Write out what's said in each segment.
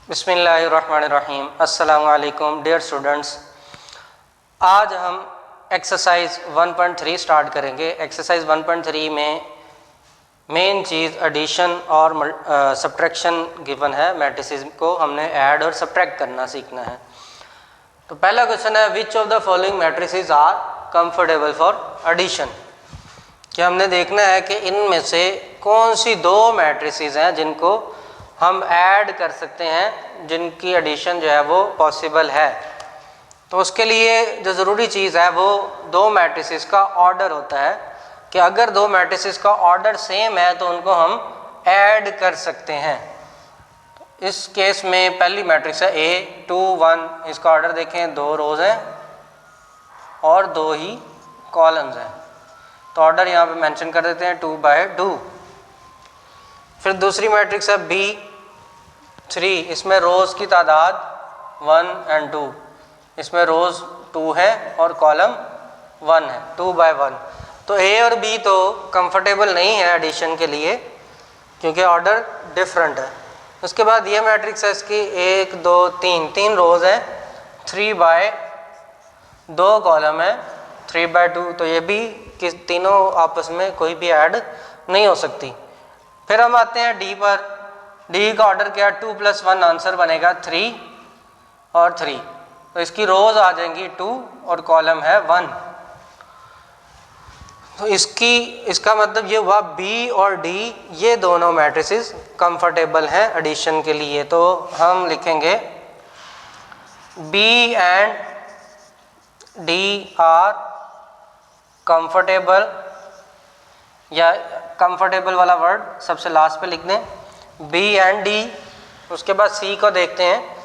बिस्मिल्लाहिर्रहमानिर्रहीम। अस्सलामु अलैकुम डियर स्टूडेंट्स। आज हम एक्सरसाइज 1.3 स्टार्ट करेंगे। एक्सरसाइज 1.3 में मेन चीज़ एडिशन और सब्ट्रैक्शन गिवन है। मैट्रिसेस को हमने ऐड और सब्ट्रैक्ट करना सीखना है। तो पहला क्वेश्चन है, which of the following matrices are comfortable for addition. कि हमने देखना है कि इनमें से कौन सी दो मैट्रिसेस हैं जिनको हम ऐड कर सकते हैं, जिनकी एडिशन जो है वो पॉसिबल है। तो उसके लिए जो ज़रूरी चीज़ है वो दो मैट्रिसेस का ऑर्डर होता है कि अगर दो मैट्रिसेस का ऑर्डर सेम है तो उनको हम ऐड कर सकते हैं। इस केस में पहली मैट्रिक्स है A2 1, इसका ऑर्डर देखें, दो रोज हैं और दो ही कॉलम्स हैं। तो ऑर्डर यहाँ पे मेंशन कर देते हैं 2/2। फिर दूसरी मैट्रिक्स है B3, इसमें रोज़ की तादाद 1 और 2, इसमें रोज़ 2 है और कॉलम 1 है, 2/1। तो A और B तो कंफर्टेबल नहीं है एडिशन के लिए क्योंकि ऑर्डर डिफरेंट है। उसके बाद ये मैट्रिक्स है, इसकी 1 2 3 रोज़ है, 3/2 कॉलम है, 3/2। तो ये भी कि तीनों आपस में कोई भी ऐड नहीं हो सकती। फिर हम आते हैं डी पर। डी का ऑर्डर क्या है, 2 + 1, आंसर बनेगा 3 और 3। तो इसकी रोज आ जाएंगी 2 और कॉलम है 1। तो इसका मतलब ये हुआ बी और डी ये दोनों मैट्रिसेस कंफर्टेबल हैं एडिशन के लिए। तो हम लिखेंगे B and D are comfortable, या कंफर्टेबल वाला वर्ड सबसे लास्ट पे लिख दें, बी एंड डी। उसके बाद सी को देखते हैं,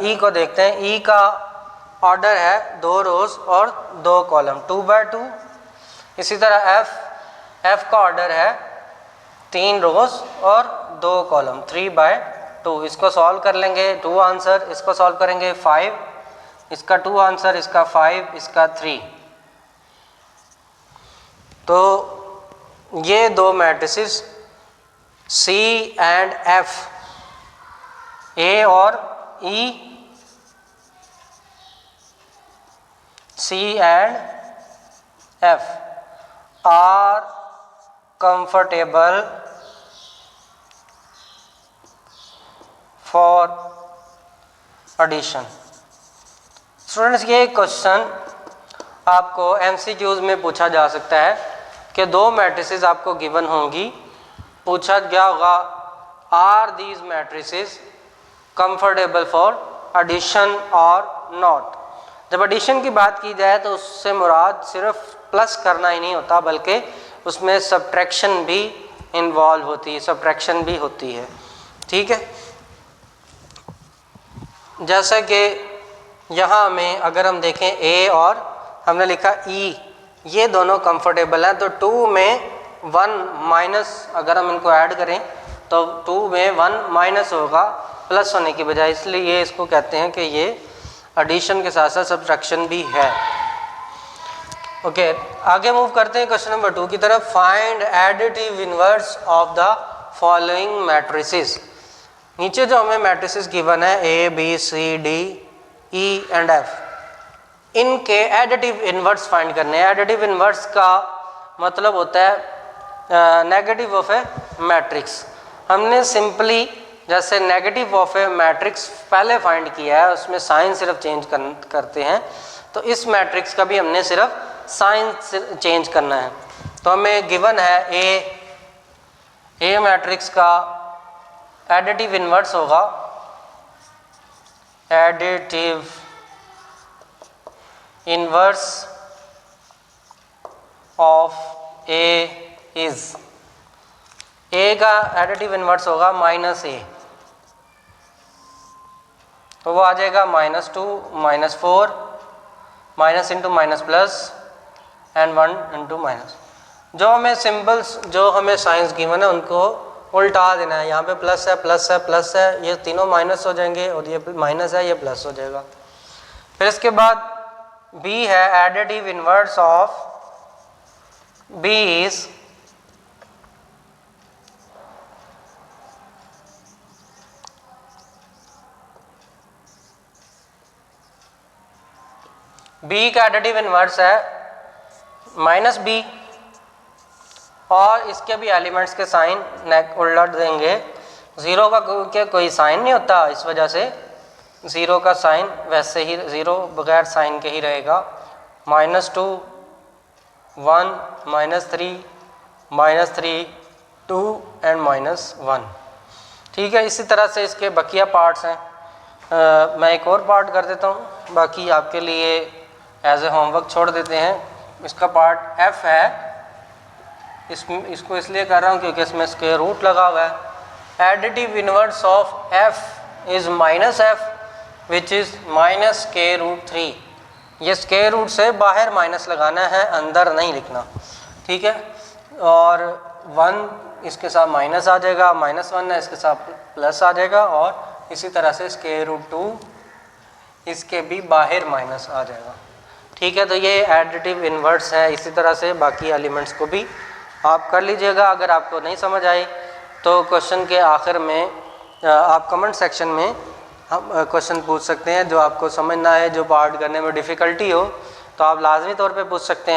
ई को देखते हैं। ई का ऑर्डर है 2 रोज और 2 कॉलम, 2/2। इसी तरह एफ का ऑर्डर है 3 रोज और 2 कॉलम, 3/2। इसको सॉल्व कर लेंगे, 2 आंसर, इसको सॉल्व करेंगे 5, इसका 2 आंसर, इसका 5, इसका 3। तो ये दो matrices C and F, A और E, C and F are comfortable for addition. Students, ये क्वेश्चन आपको MCQs में पूछा जा सकता है कि दो मैट्रिसेस आपको गिवन होंगी, पूछा क्या होगा, are these matrices comfortable for addition और नॉट। जब एडिशन की बात की जाए तो उससे मुराद सिर्फ प्लस करना ही नहीं होता, बल्कि उसमें सब्ट्रैक्शन भी इन्वॉल्व होती है, सब्ट्रैक्शन भी होती है। ठीक है, जैसा कि यहाँ में अगर हम देखें A और हमने लिखा E, ये दोनों कंफर्टेबल हैं। तो 2 में 1 माइनस, अगर हम इनको ऐड करें तो 2 में 1 माइनस होगा प्लस होने की बजाय, इसलिए इसको कहते हैं कि ये एडिशन के साथ साथ सब्ट्रैक्शन भी है। ओके, आगे मूव करते हैं क्वेश्चन नंबर 2 की तरफ। Find additive inverse of the following matrices. नीचे जो हमें मैट्रिसेस गिवन है A B C D E and F, इनके एडिटिव इनवर्स फाइंड करने हैं। एडिटिव इनवर्स का मतलब होता है नेगेटिव ऑफ ए मैट्रिक्स। हमने सिंपली जैसे नेगेटिव ऑफ ए मैट्रिक्स पहले फाइंड किया है, उसमें साइन सिर्फ चेंज करते हैं, तो इस मैट्रिक्स का भी हमने सिर्फ साइन चेंज करना है। तो हमें गिवन है ए मैट्रिक्स का एडिटिव इनवर्स होगा, additive inverse of A is, A का एडिटिव इनवर्स होगा -A, तो वो आ जाएगा -2 -4 minus into minus plus and 1 into minus. जो हमें सिंबल्स, जो हमें साइंस गिवन है उनको उल्टा देना है। यहाँ पे प्लस है, प्लस है, प्लस है, ये तीनों माइनस हो जाएंगे और ये माइनस है, ये प्लस हो जाएगा। फिर इसके बाद B है, additive inverse of B is b का एडिटिव इन्वर्स है माइनस b, और इसके भी एलिमेंट्स के साइन उलट देंगे। ज़ीरो का क्या कोई साइन नहीं होता, इस वजह से ज़ीरो का साइन वैसे ही ज़ीरो बगैर साइन के ही रहेगा। -2 1 -3 -3 2 एंड -1। ठीक है, इसी तरह से इसके बकिया पार्ट्स हैं। मैं एक और पार्ट कर देता हूँ, बाकी आपके लिए एज ए होमवर्क छोड़ देते हैं। इसका पार्ट f है, इसको इसलिए कर रहा हूँ क्योंकि इसमें स्क्वायर रूट लगा हुआ है। Additive inverse of f is -f which is -√3। ये स्क्वायर रूट से बाहर माइनस लगाना है, अंदर नहीं लिखना। ठीक है, और 1 इसके साथ माइनस आ जाएगा, -1 है इसके साथ प्लस आ जाएगा, और इसी तरह से √2 इसके भी बाहर माइनस आ जाएगा। ठीक है, तो ये एडिटिव इन्वर्स है। इसी तरह से बाकी एलिमेंट्स को भी आप कर लीजिएगा। अगर आपको नहीं समझ आए तो क्वेश्चन के आखिर में आप कमेंट सेक्शन में हम क्वेश्चन पूछ सकते हैं, जो आपको समझना है, जो पार्ट करने में डिफ़िकल्टी हो तो आप लाजमी तौर पे पूछ सकते हैं।